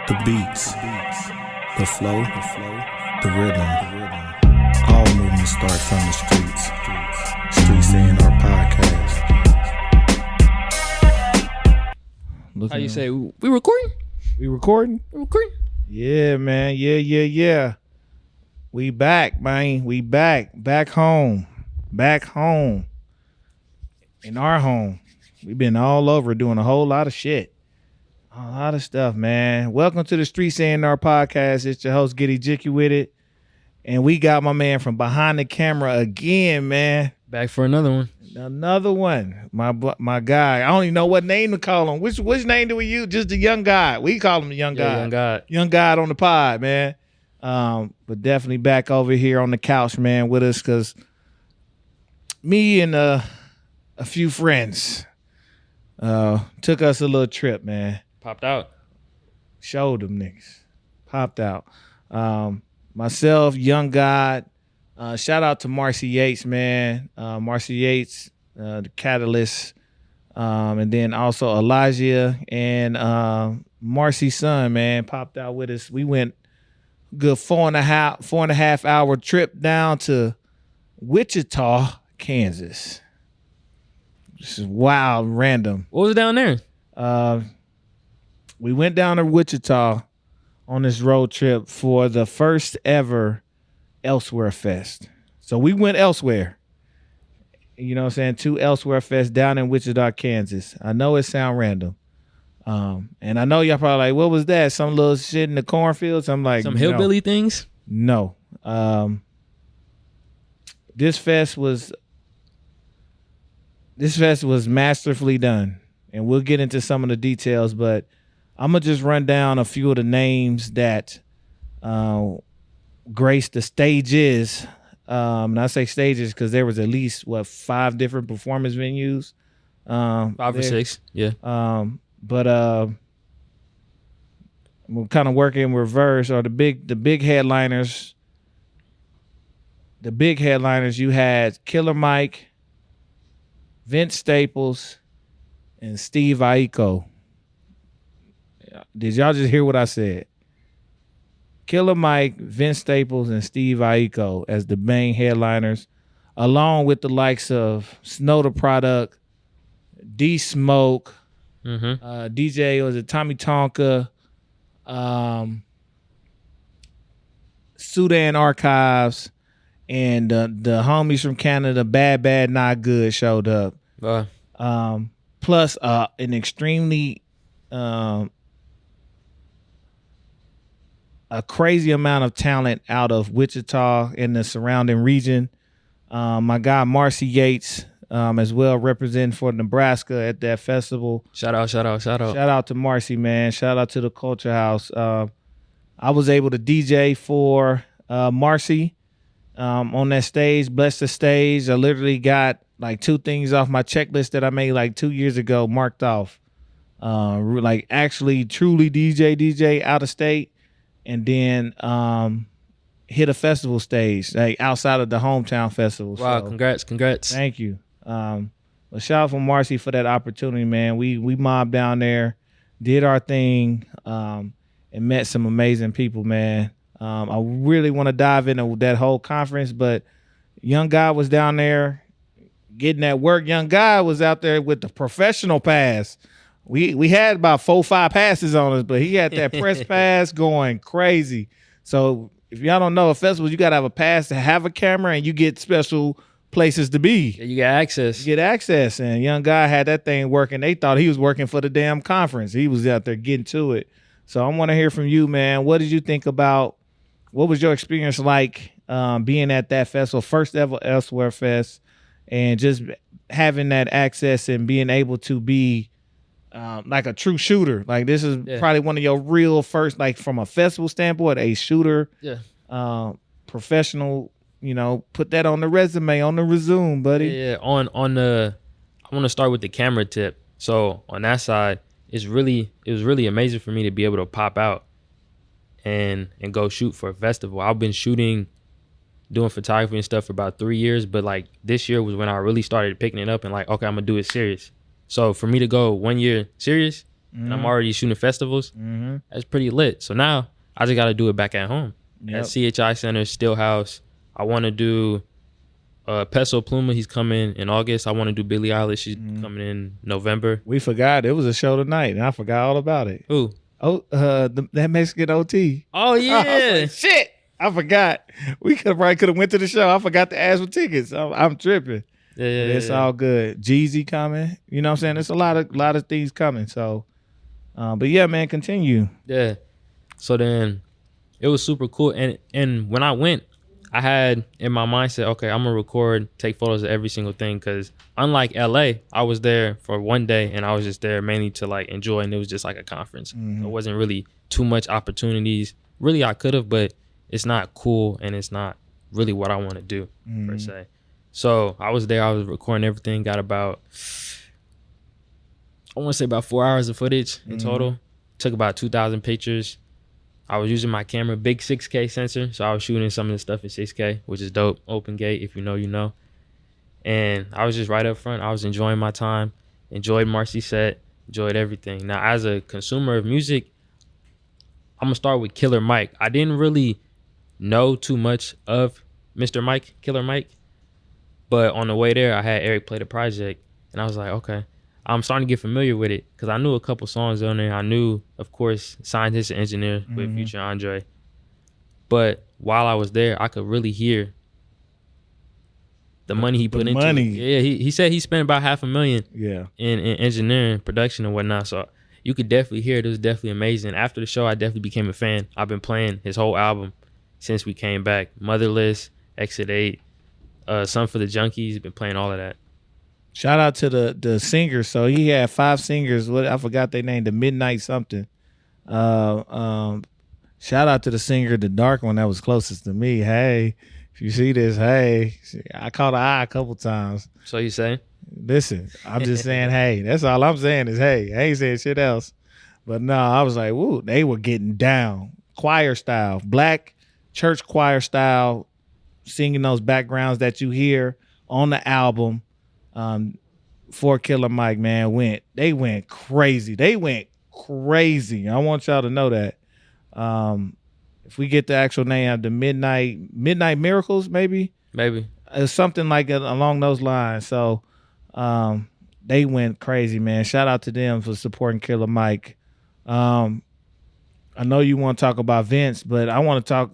The beats, the flow, the rhythm. All movement starts from the streets. Streets A&R Podcast. How you say, we recording? We recording? We recording? Yeah, man. Yeah. We back, man. We back. Back home. In our home. We've been all over doing a whole lot of shit. A lot of stuff, man. Welcome to the Streets A&R Podcast. It's your host, getEJIKEwithit. And we got my man from behind the camera again, man. Back for another one. Another one. My guy. I don't even know what name to call him. Which name do we use? Just the young guy. We call him the young guy. Young guy. Young guy on the pod, man. But definitely back over here on the couch, man, with us, because me and a few friends took us a little trip, man. Popped out. Showed them niggas. Popped out. Myself, Young God. Shout out to Marcey Yates, man. Marcey Yates, the Catalyst. And then also Elijah and Marcy's son, man, popped out with us. We went good four and a half hour trip down to Wichita, Kansas. This is wild, random. What was down there? We went down to Wichita on this road trip for the first ever Elsewhere Fest. So we went elsewhere. You know what I'm saying? 2 Elsewhere Fest down in Wichita, Kansas. I know it sound random. And I know y'all probably like, what was that? Some little shit in the cornfields? I'm like, some hillbilly things? No. This fest was masterfully done. And we'll get into some of the details, but I'm going to just run down a few of the names that graced the stages. And I say stages because there was at least, 5 different performance venues. 5 or 6, yeah. But we'll kind of work in reverse, or the big headliners. The big headliners, you had Killer Mike, Vince Staples, and Steve Aiko. Did y'all just hear what I said? Killer Mike, Vince Staples, and Steve Aiko as the main headliners, along with the likes of Snow the Product, D Smoke, DJ, was it Tommy Tonka, Sudan Archives, and the homies from Canada, badbadnotgood, showed up. Plus an extremely a crazy amount of talent out of Wichita and the surrounding region. My guy Marcey Yates as well, representing for Nebraska at that festival. Shout out. Shout out to Marcey, man. Shout out to the Culture House. I was able to DJ for Marcey on that stage, bless the stage. I literally got like 2 things off my checklist that I made like 2 years ago marked off. Like actually truly DJ out of state, and then hit a festival stage like outside of the hometown festival. Wow, so, congrats. Thank you. Well, shout out for Marcey for that opportunity, man. We mobbed down there, did our thing, and met some amazing people, man. I really want to dive into that whole conference, but Young Guy was down there getting that work. Young Guy was out there with the professional pass. We had about 4 or 5 passes on us, but he had that press pass going crazy. So if y'all don't know, at festivals, you got to have a pass to have a camera, and you get special places to be. Yeah, you get access. And Young Guy had that thing working. They thought he was working for the damn conference. He was out there getting to it. So I want to hear from you, man. What did you think about, what was your experience like being at that festival, first ever Elsewhere Fest, and just having that access and being able to be like a true shooter? Like, this is probably one of your real first, like from a festival standpoint, a shooter, professional, put that on the resume, on the resume, buddy. Yeah. I want to start with the camera tip. So on that side, it was really amazing for me to be able to pop out and go shoot for a festival. I've been doing photography and stuff for about 3 years, but like this year was when I really started picking it up and like, okay, I'm gonna do it serious. So for me to go 1 year serious and I'm already shooting festivals, that's pretty lit. So now I just got to do it back at home at CHI Center, Stillhouse. I want to do Peso Pluma. He's coming in August. I want to do Billie Eilish. She's coming in November. We forgot. It was a show tonight, and I forgot all about it. Who? Oh, that Mexican OT. Oh, yeah. Like, shit. I forgot. We could have went to the show. I forgot to ask for tickets. I'm tripping. Yeah, it's all good. Jeezy coming. You know what I'm saying? There's a lot of things coming. So, but yeah, man, continue. Yeah. So then it was super cool. And when I went, I had in my mindset, okay, I'm going to record, take photos of every single thing. Because unlike LA, I was there for one day and I was just there mainly to like enjoy. And it was just like a conference. There wasn't really too much opportunities. Really, I could have, but it's not cool. And it's not really what I want to do per se. So I was there. I was recording everything. Got about, I want to say about 4 hours of footage in total. Took about 2,000 pictures. I was using my camera, big 6K sensor. So I was shooting some of the stuff in 6K, which is dope. Open gate, if you know, you know. And I was just right up front. I was enjoying my time. Enjoyed Marcey's set. Enjoyed everything. Now, as a consumer of music, I'm going to start with Killer Mike. I didn't really know too much of Mr. Mike, Killer Mike. But on the way there, I had Eric play the project, and I was like, okay. I'm starting to get familiar with it because I knew a couple songs on there. I knew, of course, Scientist and Engineer with Future Andre. But while I was there, I could really hear the money he put into it. Yeah, he said he spent about $500,000 in engineering, production, and whatnot. So you could definitely hear it. It was definitely amazing. After the show, I definitely became a fan. I've been playing his whole album since we came back. Motherless, Exit 8. Some for the Junkies, been playing all of that. Shout out to the singers. So he had 5 singers. What I forgot their name, the Midnight something. Shout out to the singer, the dark one that was closest to me. Hey, if you see this, hey, I caught an eye a couple times. So you say? Listen, I'm just saying, hey. That's all I'm saying is, hey. I ain't saying shit else. But no, I was like, woo, they were getting down. Choir style, black church choir style, singing those backgrounds that you hear on the album. For Killer Mike, man, they went crazy. They went crazy. I want y'all to know that. If we get the actual name, the Midnight Miracles, maybe it's something like it along those lines. So, they went crazy, man. Shout out to them for supporting Killer Mike. I know you want to talk about Vince, but I want to talk.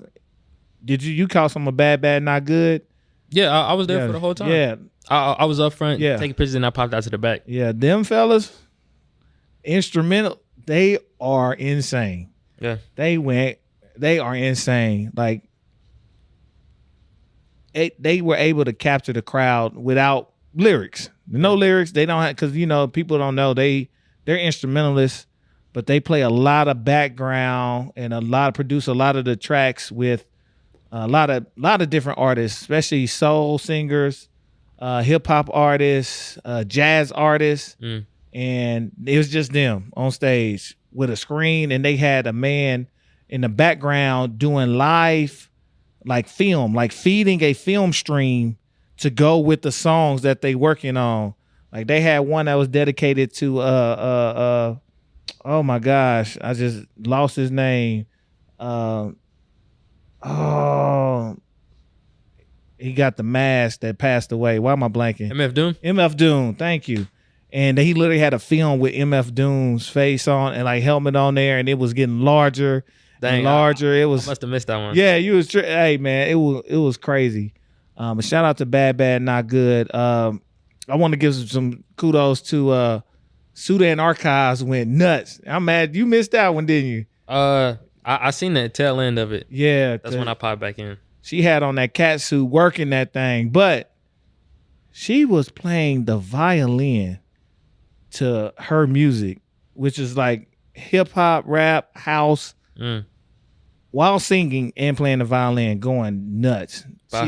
Did you call someone bad, not good? Yeah, I was there for the whole time. Yeah. I was up front taking pictures and I popped out to the back. Yeah, them fellas, instrumental, they are insane. Yeah. They are insane. Like, they were able to capture the crowd without lyrics. No lyrics. They don't have, because, you know, people don't know they're instrumentalists, but they play a lot of background and produce a lot of the tracks with a lot of different artists, especially soul singers, hip hop artists, jazz artists, and it was just them on stage with a screen, and they had a man in the background doing live, like film, like feeding a film stream to go with the songs that they working on. Like they had one that was dedicated to oh my gosh, I just lost his name. He got the mask that passed away. Why am I blanking? MF Doom? MF Doom, thank you. And he literally had a film with MF Doom's face on and like helmet on there, and it was getting larger and larger. I must have missed that one. Yeah, you was hey man, it was crazy. But shout out to Bad Not Good. I want to give some kudos to Sudan Archives went nuts. I'm mad you missed that one, didn't you? I seen the tail end of it. Yeah, that's when I popped back in. She had on that cat suit working that thing, but she was playing the violin to her music, which is like hip hop, rap, house, while singing and playing the violin, going nuts. By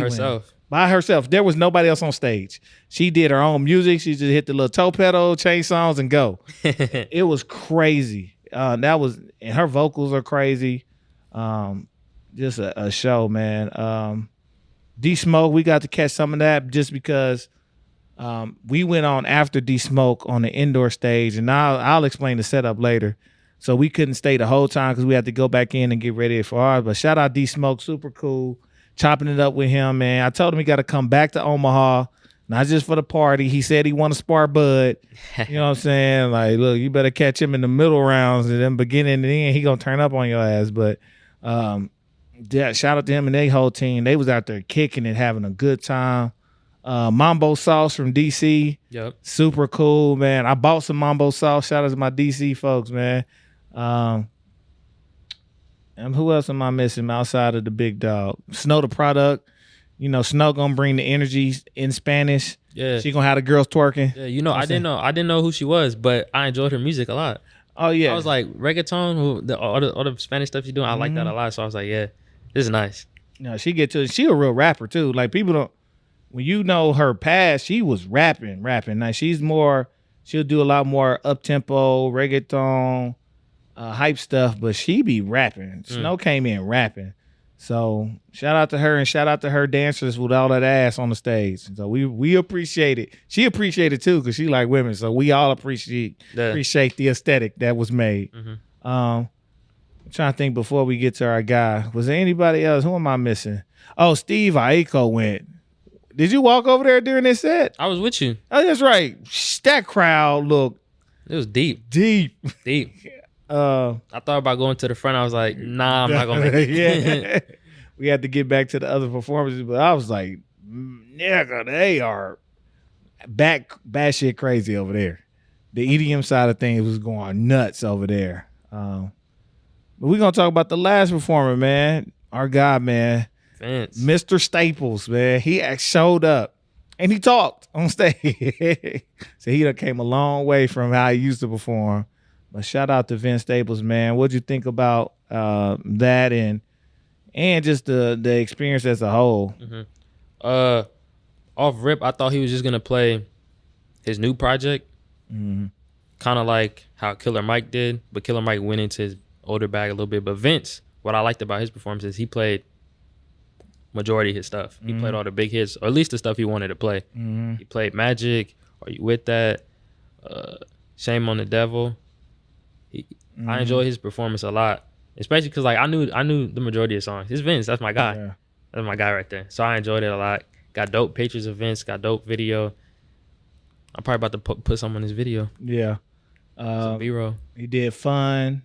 herself. There was nobody else on stage. She did her own music. She just hit the little toe pedal, change songs, and go. It was crazy. And her vocals are crazy. Just a show, man. D Smoke, we got to catch some of that just because We went on after D-Smoke on the indoor stage, and I'll explain the setup later. So we couldn't stay the whole time because we had to go back in and get ready for ours. But shout out D-Smoke, super cool, chopping it up with him, man. I told him he got to come back to Omaha, not just for the party. He said he want to spar Bud. You know what I'm saying? Like, look, you better catch him in the middle rounds, and then beginning and the end, he gonna turn up on your ass. But yeah, shout out to him and their whole team. They was out there kicking it, having a good time. Mambo sauce from DC. Yep. Super cool, man. I bought some Mambo sauce. Shout out to my DC folks, man. And who else am I missing outside of the big dog? Snow the product. You know, Snow gonna bring the energy in Spanish. Yeah. She gonna have the girls twerking. Yeah, you know, I didn't know who she was, but I enjoyed her music a lot. Oh yeah. I was like, reggaeton, all the Spanish stuff she's doing, I like that a lot. So I was like, yeah, this is nice. No, she a real rapper too. Like people don't, when you know her past, she was rapping. Now she'll do a lot more up tempo, reggaeton, hype stuff, but she be rapping. Snow came in rapping. So shout out to her and shout out to her dancers with all that ass on the stage. So we appreciate it. She appreciated it too because she like women. So we all appreciate the aesthetic that was made. I'm trying to think before we get to our guy. Was there anybody else? Who am I missing? Oh, Steve Aiko went. Did you walk over there during this set? I was with you. Oh, that's right. That crowd looked. It was deep. Deep. I thought about going to the front. I was like, nah, I'm not gonna make it. Yeah. We had to get back to the other performances, but I was like, nigga, they are batshit crazy over there. The EDM side of things was going nuts over there. But we're gonna talk about the last performer, man. Our guy, man. Vince. Mr. Staples, man. He showed up and he talked on stage. So he done came a long way from how he used to perform. But shout out to Vince Staples, man. What'd you think about that and just the experience as a whole? Off rip, I thought he was just gonna play his new project, kind of like how Killer Mike did, but Killer Mike went into his older bag a little bit. But Vince, what I liked about his performance is he played majority of his stuff. He played all the big hits, or at least the stuff he wanted to play. He played Magic, Are You With That, Shame on the Devil. I enjoyed his performance a lot, especially because like I knew the majority of songs. It's Vince. That's my guy. Yeah. That's my guy right there. So I enjoyed it a lot. Got dope pictures of Vince. Got dope video. I'm probably about to put some on his video. Yeah. Some B-roll. He did Fun.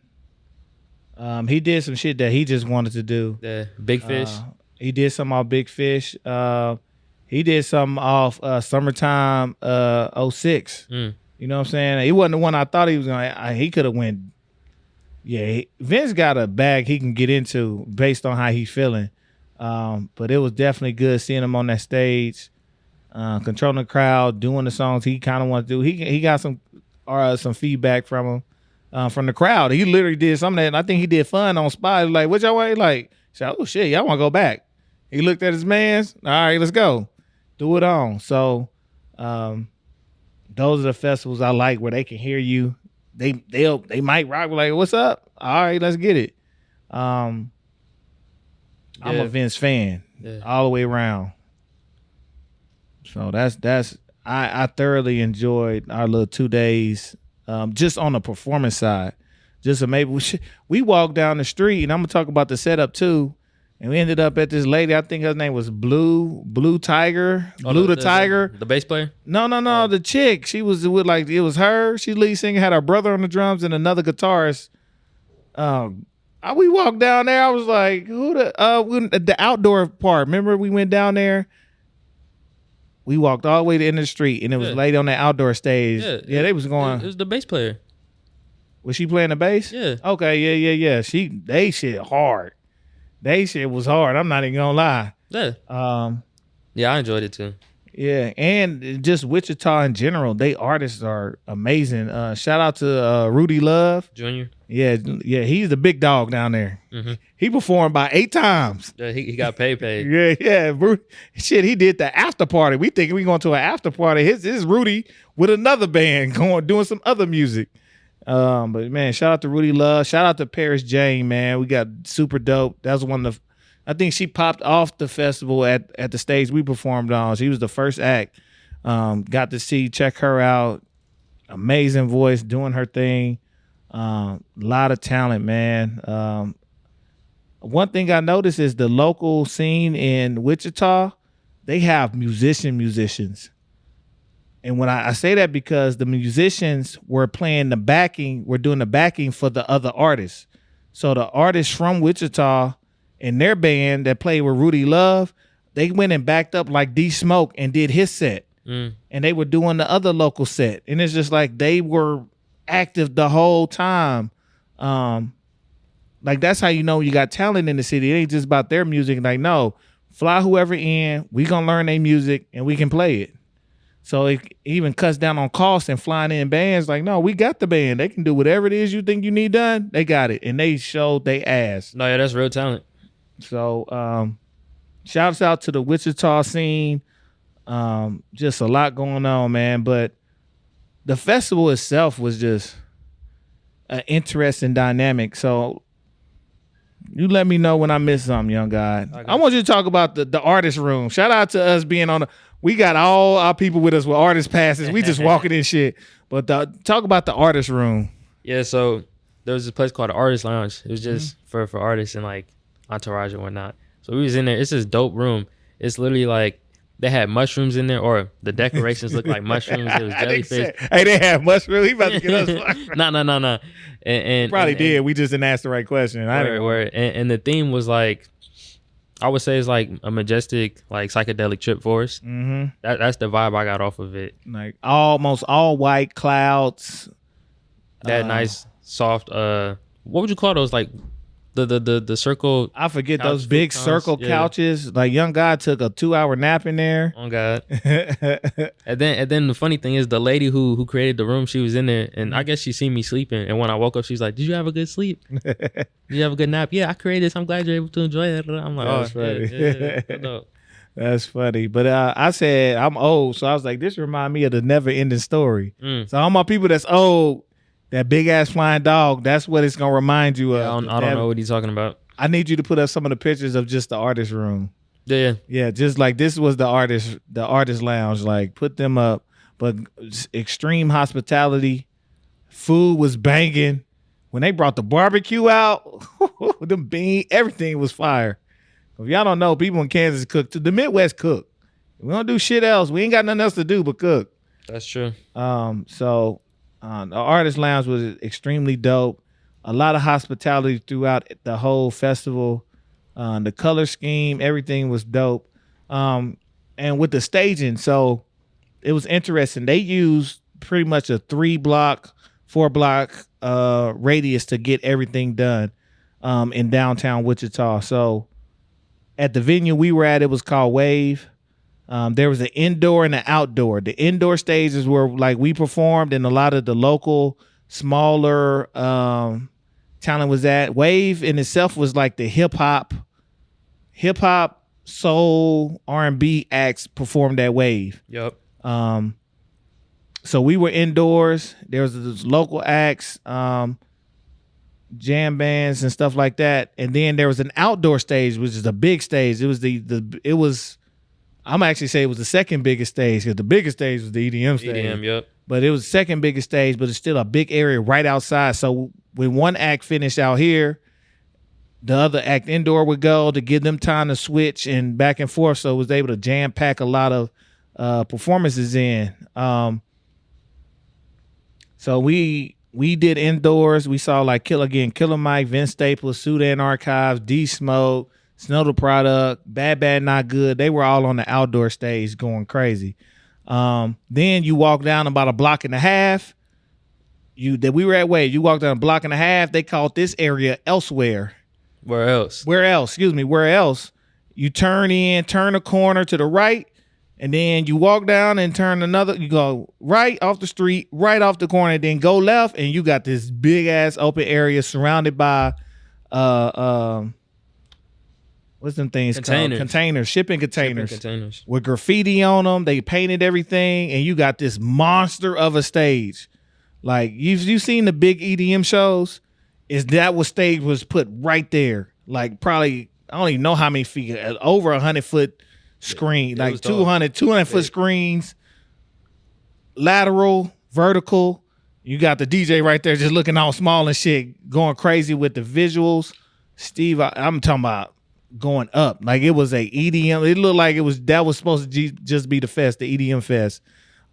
He did some shit that he just wanted to do. The Big Fish. He did some off Big Fish. He did some off Summertime 06. You know what I'm saying? He wasn't the one I thought he was going to. He could have went. Yeah, Vince got a bag he can get into based on how he's feeling. But it was definitely good seeing him on that stage, controlling the crowd, doing the songs he kind of wanted to do. He got some feedback from him, from the crowd. He literally did something that I think he did Fun on spot. He was like, what y'all want? Like, said, oh shit, y'all want to go back? He looked at his mans. All right, let's go. Do it on. So, those are the festivals I like where they can hear you. They might rock like, what's up? All right, let's get it. I'm a Vince fan all the way around. So I thoroughly enjoyed our little 2 days, just on the performance side. Just maybe we walked down the street, and I'm gonna talk about the setup too. And we ended up at this lady. I think her name was Blue Tiger. The Tiger. The bass player? No. The chick. She was with it was her. She lead singer, had her brother on the drums and another guitarist. We walked down there. I was like, who the outdoor part. Remember we went down there? We walked all the way to the end of the street, and it was a lady on the outdoor stage. Yeah, they was going. It was the bass player. Was she playing the bass? Yeah. Okay, yeah. They shit hard. They shit was hard. I'm not even gonna lie. Yeah. Yeah, I enjoyed it too. Yeah, and just Wichita in general, they artists are amazing. Shout out to Rudy Love Jr. Yeah, he's the big dog down there. He performed by 8 times. Yeah, he got paid. Yeah. Shit, he did the after party. We thinking we going to an after party. His Rudy with another band doing some other music. But man, shout out to Rudy Love. Shout out to Paris Jane, man. We got super dope. That was one of the, I think she popped off the festival at the stage we performed on. She was the first act. Got to check her out. Amazing voice, doing her thing. Lot of talent, man. One thing I noticed is the local scene in Wichita, they have musicians. And when I say that because the musicians were doing the backing for the other artists. So the artists from Wichita and their band that played with Rudy Love, they went and backed up like D Smoke and did his set. And they were doing the other local set. And it's just like they were active the whole time. Like that's how you know you got talent in the city. It ain't just about their music. Like, no, fly whoever in, we gonna learn their music and we can play it. So it even cuts down on costs and flying in bands. Like, no, we got the band. They can do whatever it is you think you need done. They got it. And they showed they ass. No, yeah, that's real talent. So shouts out to the Wichita scene. Just a lot going on, man. But the festival itself was just an interesting dynamic. So you let me know when I miss something, young guy. I want you to talk about the artist room. Shout out to us being on we got all our people with us with artist passes. We just walking in shit. But talk about the artist room. Yeah, so there was this place called the Artist Lounge. It was just for artists and like entourage and whatnot. So we was in there. It's this dope room. It's literally like they had mushrooms in there, or the decorations looked like mushrooms. It was jellyfish. Hey, they had mushrooms. He about to get us. No. And probably did. We just didn't ask the right question. And the theme was like, I would say it's like a majestic, like psychedelic trip for us. Mm-hmm. That's the vibe I got off of it. Like almost all white clouds. That nice, soft. What would you call those? Like the circle. I forget those big circle couches. Like young guy took a 2-hour nap in there. Oh God. and then the funny thing is the lady who created the room, she was in there, and I guess she seen me sleeping. And when I woke up, she's like, "Did you have a good sleep? Did you have a good nap?" "Yeah, I created this. I'm glad you're able to enjoy it." I'm like, that's funny. Yeah. That's funny. But I said I'm old, so I was like, this remind me of the Never Ending Story. So all my people that's old. That big ass flying dog, that's what it's gonna remind you of. I don't know what he's talking about. I need you to put up some of the pictures of just the artist room. Yeah. Just like this was the artist lounge. Like put them up. But extreme hospitality. Food was banging. When they brought the barbecue out, them beans, everything was fire. If y'all don't know, people in Kansas cook too. The Midwest cook. We don't do shit else. We ain't got nothing else to do but cook. That's true. The artist lounge was extremely dope. A lot of hospitality throughout the whole festival. The color scheme, everything was dope. And with the staging, so it was interesting. They used pretty much a 4-block radius to get everything done in downtown Wichita. So at the venue we were at, it was called Wave. There was an indoor and an outdoor. The indoor stages were like we performed, and a lot of the local smaller talent was at. Wave in itself was like the hip hop, soul, R&B acts performed at Wave. Yep. So we were indoors. There was this local acts, jam bands and stuff like that, and then there was an outdoor stage, which is a big stage. It was I'm actually say it was the second biggest stage, because the biggest stage was the EDM stage. EDM, yep. But it was the second biggest stage, but it's still a big area right outside. So when one act finished out here, the other act indoor would go to give them time to switch and back and forth. So it was able to jam pack a lot of performances in. So we did indoors. We saw like Killer Mike, Vince Staples, Sudan Archives, D Smoke, Snow the Product, Bad Bad Not Good. They were all on the outdoor stage going crazy. Then you walk down about a block and a half. We were at Wave. You walk down a block and a half. They called this area Elsewhere. Where else? Where else? You turn a corner to the right, and then you walk down and turn you go right off the street, right off the corner, then go left, and you got this big ass open area surrounded by what's them things called? Containers, shipping containers with graffiti on them. They painted everything, and you got this monster of a stage. Like you've seen the big EDM shows. That was stage was put right there. Like probably I don't even know how many feet, over 100-foot screen, like 200 foot screens, lateral, vertical. You got the DJ right there just looking all small and shit, going crazy with the visuals. Steve, I'm talking about going up. Like it was a EDM. It looked like that was supposed to just be the fest, the EDM fest.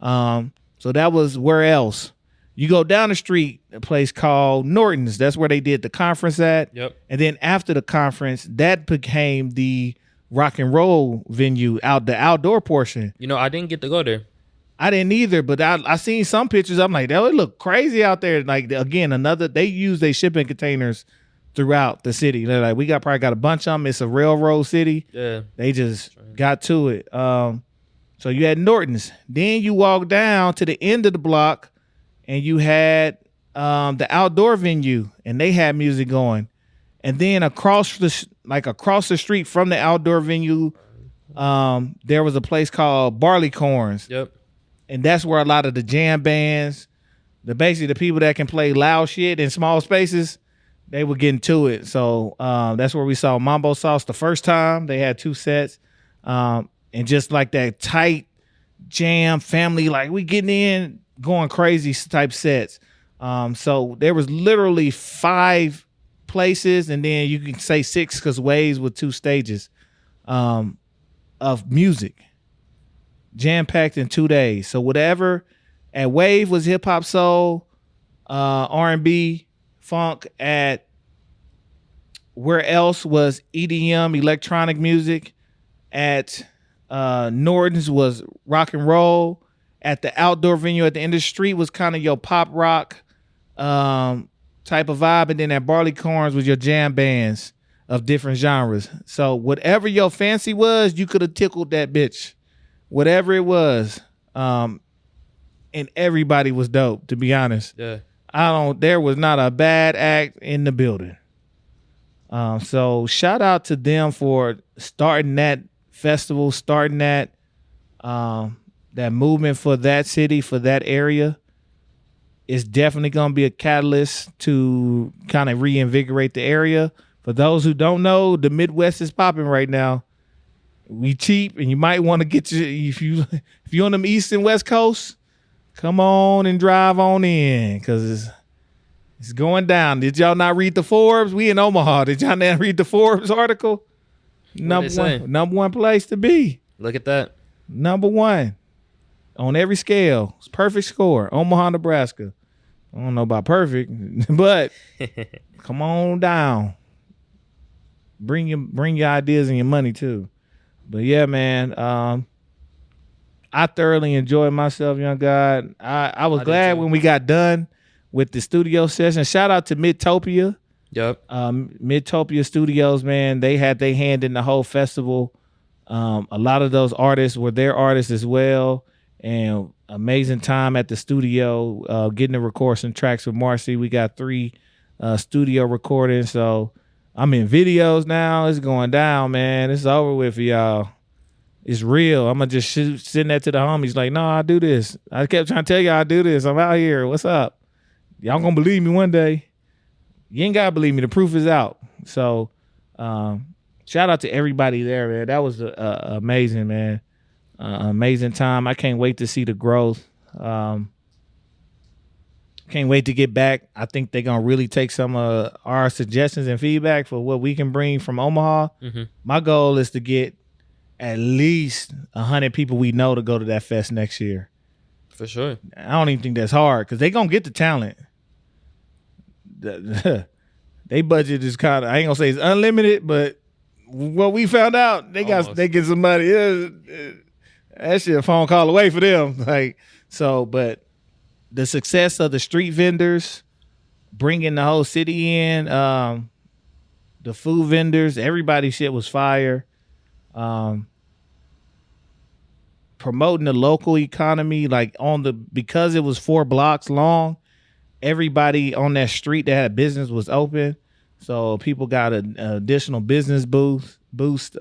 So that was where else? You go down the street, a place called Norton's. That's where they did the conference at. Yep. And then after the conference, that became the rock and roll venue, the outdoor portion. You know, I didn't get to go there. I didn't either, but I seen some pictures. I'm like, oh, it look crazy out there. Like again, they use their shipping containers throughout the city. They're like, probably got a bunch of them. It's a railroad city. Yeah. They just got to it. So you had Norton's. Then you walk down to the end of the block, and you had the outdoor venue, and they had music going. And then across the street from the outdoor venue, there was a place called Barleycorns. Yep. And that's where a lot of the jam bands, basically the people that can play loud shit in small spaces, they were getting to it. So that's where we saw Mambo Sauce the first time. They had 2 sets. And just like that tight jam family, like we getting in, going crazy type sets. So there was literally 5 places, and then you can say 6 because Waves with 2 stages of music. Jam-packed in 2 days. So whatever at Wave was hip-hop, soul, R&B, funk. At where else was EDM, electronic music. At Norton's was rock and roll. At the outdoor venue at the end of the street was kind of your pop rock type of vibe. And then at Barleycorns was your jam bands of different genres. So whatever your fancy was, you could have tickled that bitch. Whatever it was. And everybody was dope, to be honest. Yeah. There was not a bad act in the building. So shout out to them for starting that festival, starting that movement for that city, for that area. It's definitely going to be a catalyst to kind of reinvigorate the area. For those who don't know, the Midwest is popping right now. We cheap, and you might want to get if you're on them East and West Coast, come on and drive on in, because it's going down. Did y'all not read the Forbes? We in Omaha. Did y'all not read the Forbes article? Number one place to be. Look at that. Number 1 on every scale. It's perfect score. Omaha, Nebraska. I don't know about perfect, but come on down. Bring your ideas and your money too. But yeah, man, I thoroughly enjoyed myself, young God. I was glad when we got done with the studio session. Shout out to Midtopia. Yep. Midtopia Studios, man, they had their hand in the whole festival. A lot of those artists were their artists as well. And amazing time at the studio, getting to record some tracks with Marcey. We got 3 studio recordings. So I'm in videos now. It's going down, man. It's over with for y'all. It's real. I'm going to just send that to the homies like, no, I do this. I kept trying to tell y'all I do this. I'm out here. What's up? Y'all going to believe me one day. You ain't got to believe me. The proof is out. So shout out to everybody there, man. That was amazing, man. Amazing time. I can't wait to see the growth. Can't wait to get back. I think they're going to really take some of our suggestions and feedback for what we can bring from Omaha. Mm-hmm. My goal is to get at least 100 people we know to go to that fest next year. For sure. I don't even think that's hard because they're going to get the talent. They budget is kind of, I ain't going to say it's unlimited, but what we found out, they get some money. That shit a phone call away for them. But the success of the street vendors, bringing the whole city in, the food vendors, everybody's shit was fire. Promoting the local economy, because it was 4 blocks long, everybody on that street that had business was open. So people got an additional business boost.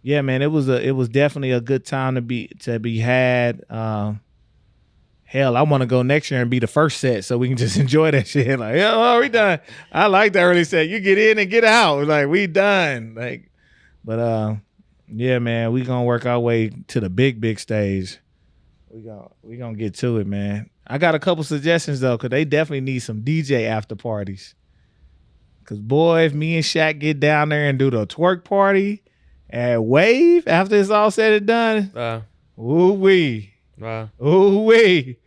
Yeah, man, it was definitely a good time to be had. Hell, I want to go next year and be the first set so we can just enjoy that shit. Like, oh, we done. I like that early set. You get in and get out. Like, we done. Yeah, man, we gonna work our way to the big stage We gonna get to it, man. I got a couple suggestions though, cause they definitely need some DJ after parties. Cause boy, if me and Shaq get down there and do the twerk party at Wave after it's all said and done, ooh wee, ooh wee,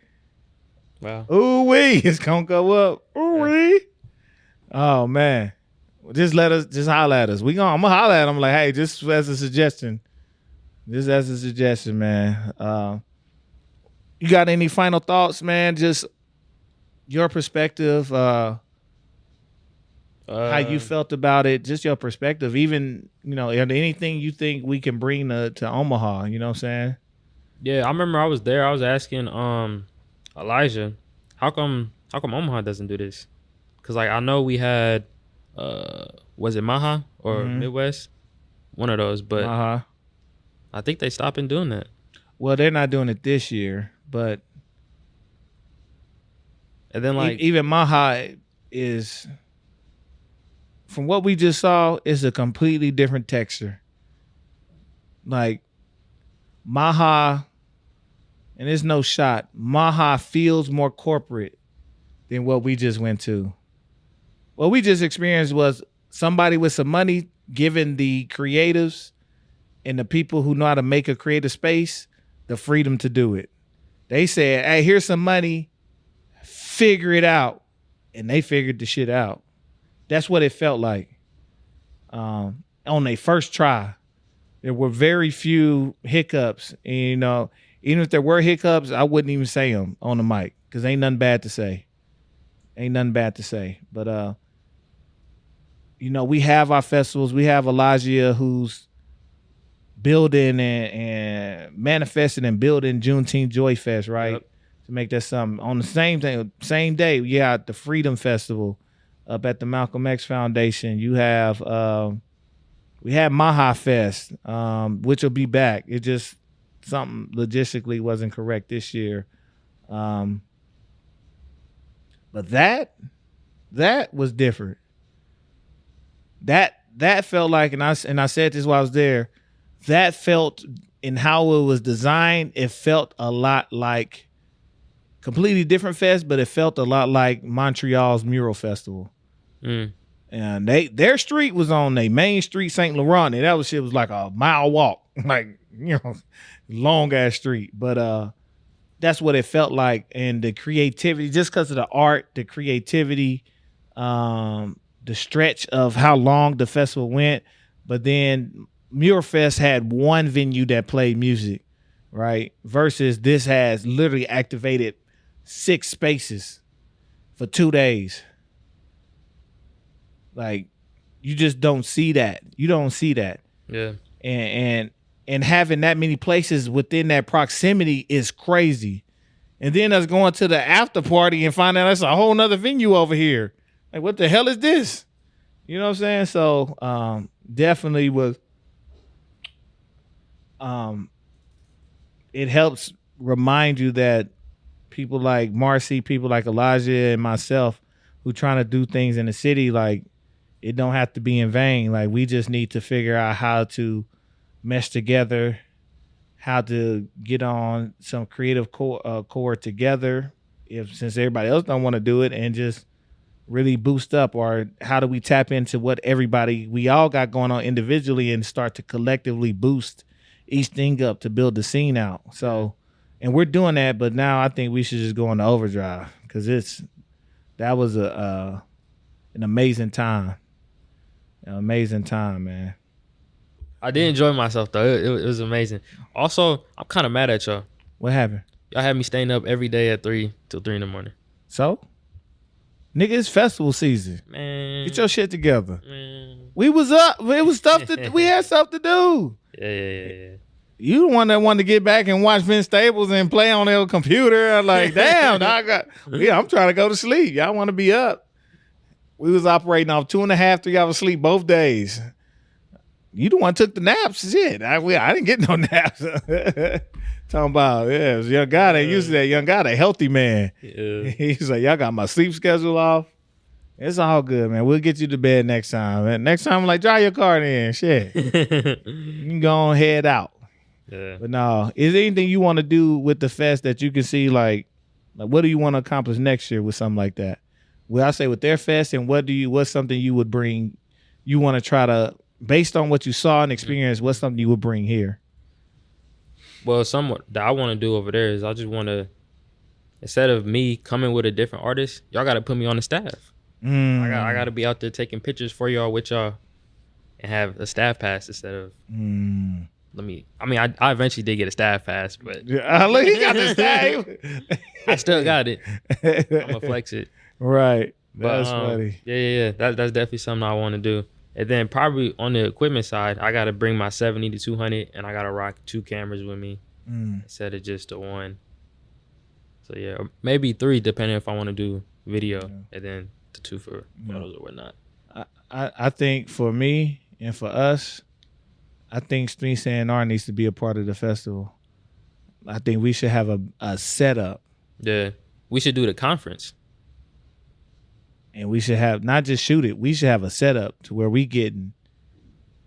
ooh wee, it's gonna go up. Ooh wee. Oh man, just holler at us. I'm gonna holler at them like, hey, just as a suggestion. Just as a suggestion, man. You got any final thoughts, man? Just your perspective, how you felt about it, just your perspective. Even, anything you think we can bring to Omaha, you know what I'm saying? Yeah, I remember I was there. I was asking Elijah, how come Omaha doesn't do this? Because, I know we had, was it Maha or Midwest? One of those, but Maha. I think they stopped doing that. Well, they're not doing it this year, but and then even Maha is, from what we just saw, is a completely different texture. Like Maha, and there's no shot, Maha feels more corporate than what we just went to. What we just experienced was somebody with some money giving the creatives and the people who know how to make a creative space the freedom to do it. They said, hey, here's some money, figure it out. And they figured the shit out. That's what it felt like. On their first try, there were very few hiccups. And, even if there were hiccups, I wouldn't even say them on the mic because ain't nothing bad to say. But, we have our festivals. We have Elijah who's building and manifesting and building Juneteenth Joy Fest, right? Yep. To make that something. On the same day, you got the Freedom Festival up at the Malcolm X Foundation. You have we had Maha Fest, which will be back. It just something logistically wasn't correct this year. But that was different. That felt like, and I said this while I was there, that felt, in how it was designed, it felt a lot like completely different fest, but it felt a lot like Montreal's Mural Festival. And their street was on their main street, St. Laurent, and that shit was like a mile walk, like, long ass street. But that's what it felt like. And the creativity, just because of the art, the creativity, the stretch of how long the festival went. But then Mural Fest had one venue that played music, right? Versus this has literally activated 6 spaces for 2 days. Like, you just don't see that. You don't see that. Yeah. And having that many places within that proximity is crazy. And then us going to the after party and find out that's a whole nother venue over here. Like, what the hell is this? You know what I'm saying? So definitely was it helps remind you that people like Marcey, people like Elijah and myself who trying to do things in the city, like, it don't have to be in vain. Like, we just need to figure out how to mesh together, how to get on some creative core together, since everybody else don't want to do it, and just really boost up. Or how do we tap into what we all got going on individually and start to collectively boost each thing up to build the scene out. So, and we're doing that, but now I think we should just go into overdrive, because that was an amazing time. An amazing time, man. I did enjoy myself though. It was amazing. Also, I'm kind of mad at y'all. What happened? Y'all had me staying up every day at 3 till 3 in the morning. So, nigga, it's festival season. Man, get your shit together. Man. We was up. It was stuff to. We had stuff to do. Yeah. You the one that wanted to get back and watch Vince Staples and play on their computer. I'm like, damn, I'm trying to go to sleep. Y'all want to be up. We was operating off 2.5, 3 hours sleep both days. You the one took the naps. Shit, I didn't get no naps. Talking about, it was a young guy that used to that young guy, a healthy man. Yeah. He's like, y'all got my sleep schedule off. It's all good, man. We'll get you to bed next time. Man. Next time, I'm like, drive your car in. Shit. You can go on, head out. Yeah. But no, is there anything you want to do with the fest that you can see like what do you want to accomplish next year with something like that? Well, I say with their fest, and what's something you would bring, you want to try to, based on what you saw and experienced, what's something you would bring here? Well, somewhat that I want to do over there is I just want to, instead of me coming with a different artist, y'all got to put me on the staff. I got to be out there taking pictures for y'all with y'all and have a staff pass instead of I eventually did get a staff pass, but Look, he got the staff. I still got it. I'm gonna flex it. Right. That's but, funny. Yeah. That's definitely something I want to do. And then probably on the equipment side, I got to bring my 70 to 200, and I got to rock 2 cameras with me instead of just the 1. So yeah, or maybe 3 depending if I want to do video, and then the 2 for photos or whatnot. I think for me and for us, I think Streets A&R needs to be a part of the festival. I think we should have a setup. Yeah, we should do the conference. And we should have, not just shoot it, we should have a setup to where we getting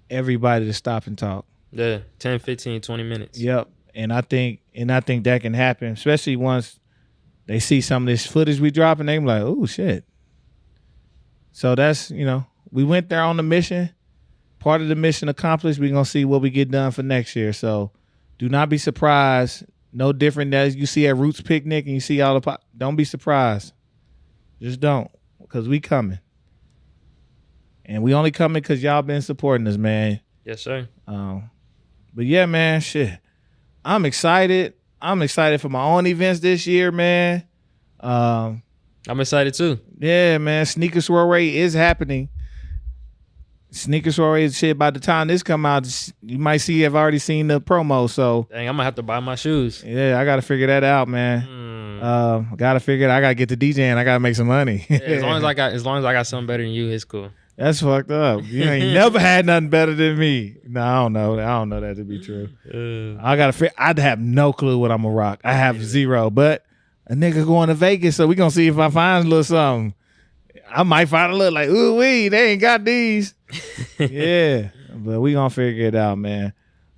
everybody to stop and talk. Yeah, 10, 15, 20 minutes. Yep. And I think that can happen, especially once they see some of this footage we dropping, they be like, oh shit. So that's, we went there on the mission. Part of the mission accomplished. We're going to see what we get done for next year. So do not be surprised. No different as you see at Roots Picnic and you see all the don't be surprised. Just don't, because we coming. And we only coming because y'all been supporting us, man. Yes, sir. But yeah, man, shit. I'm excited. I'm excited for my own events this year, man. I'm excited too. Yeah, man. Sneaker Soiree is happening. Sneaker Soiree shit. By the time this come out, you might see I've already seen the promo. So dang, I'm gonna have to buy my shoes. Yeah, I gotta figure that out, man. Gotta figure it. I gotta get to DJing. I gotta make some money. Yeah, as long as I got something better than you, it's cool. That's fucked up. You ain't never had nothing better than me. No, I don't know. I don't know that to be true. I gotta figure. I'd have no clue what I'm gonna rock. I have zero. But a nigga going to Vegas, so we gonna see if I find a little something. I might find a little like, ooh wee, they ain't got these. Yeah, but we gonna figure it out, man.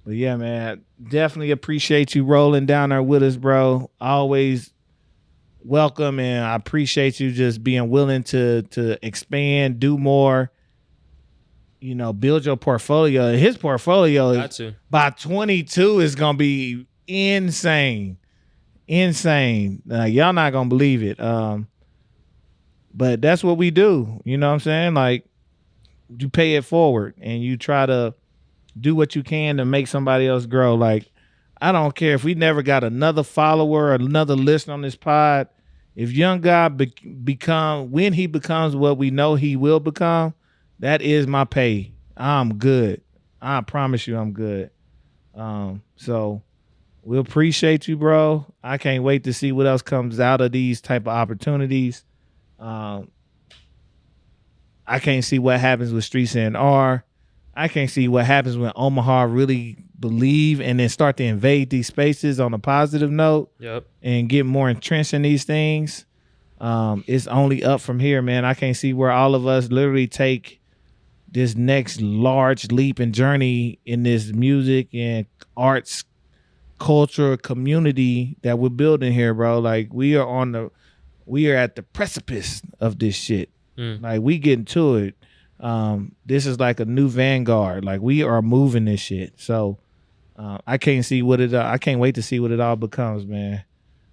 But yeah, man, definitely appreciate you rolling down there with us, bro. Always welcome, and I appreciate you just being willing to expand, do more, build your portfolio. His portfolio by 22 is gonna be insane. Y'all not gonna believe it. But that's what we do. You know what I'm saying? Like, you pay it forward and you try to do what you can to make somebody else grow. Like, I don't care if we never got another follower or another listener on this pod. If young God when he becomes what we know he will become, that is my pay. I'm good. I promise you I'm good. So we appreciate you, bro. I can't wait to see what else comes out of these type of opportunities. I can't see what happens with Streets A&R. I can't see what happens when Omaha really believe and then start to invade these spaces on a positive note. Yep. And get more entrenched in these things. It's only up from here, man. I can't see where all of us literally take this next large leap and journey in this music and arts culture community that we're building here, bro. Like, we are at the precipice of this shit. Like, we getting to it. This is like a new vanguard. Like, we are moving this shit. So I can't wait to see what it all becomes, man.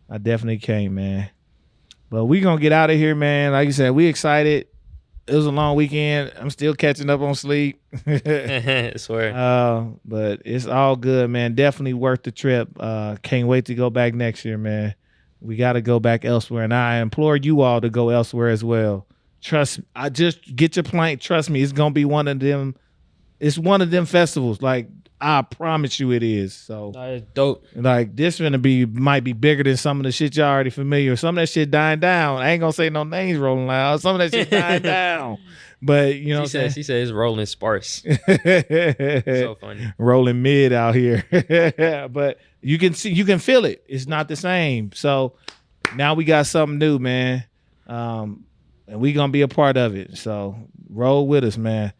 I definitely can't, man. But we gonna get out of here, man. Like you said, we excited. It was a long weekend. I'm still catching up on sleep. I swear. But it's all good, man. Definitely worth the trip. Can't wait to go back next year, man. We got to go back elsewhere, and I implore you all to go elsewhere as well. Trust, I just get your plane. Trust me, it's gonna be one of them. It's one of them festivals. Like, I promise you, it is. So That is dope. Like, this might be bigger than some of the shit y'all already familiar with. Some of that shit dying down. I ain't gonna say no names rolling loud. Some of that shit dying down. But you know, she said it's rolling sparse. So funny. Rolling mid out here. But you can feel it. It's not the same. So now we got something new, man. And we gonna be a part of it. So roll with us, man.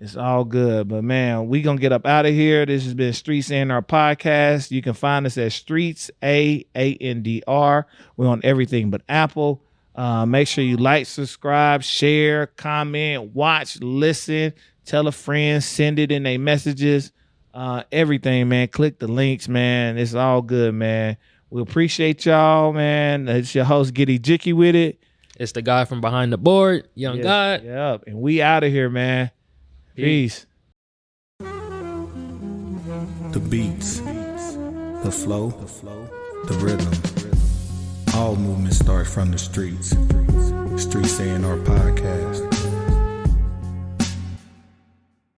It's all good. But, man, we going to get up out of here. This has been Streets A&R Podcast. You can find us at Streets A&R. We're on everything but Apple. Make sure you like, subscribe, share, comment, watch, listen, tell a friend, send it in their messages. Everything, man. Click the links, man. It's all good, man. We appreciate y'all, man. It's your host, getEJIKEwithit. It's the guy from behind the board, Young God. Yep. And we out of here, man. Peace. The beats, the flow, the rhythm. All movement starts from the streets. Streets A&R Podcast.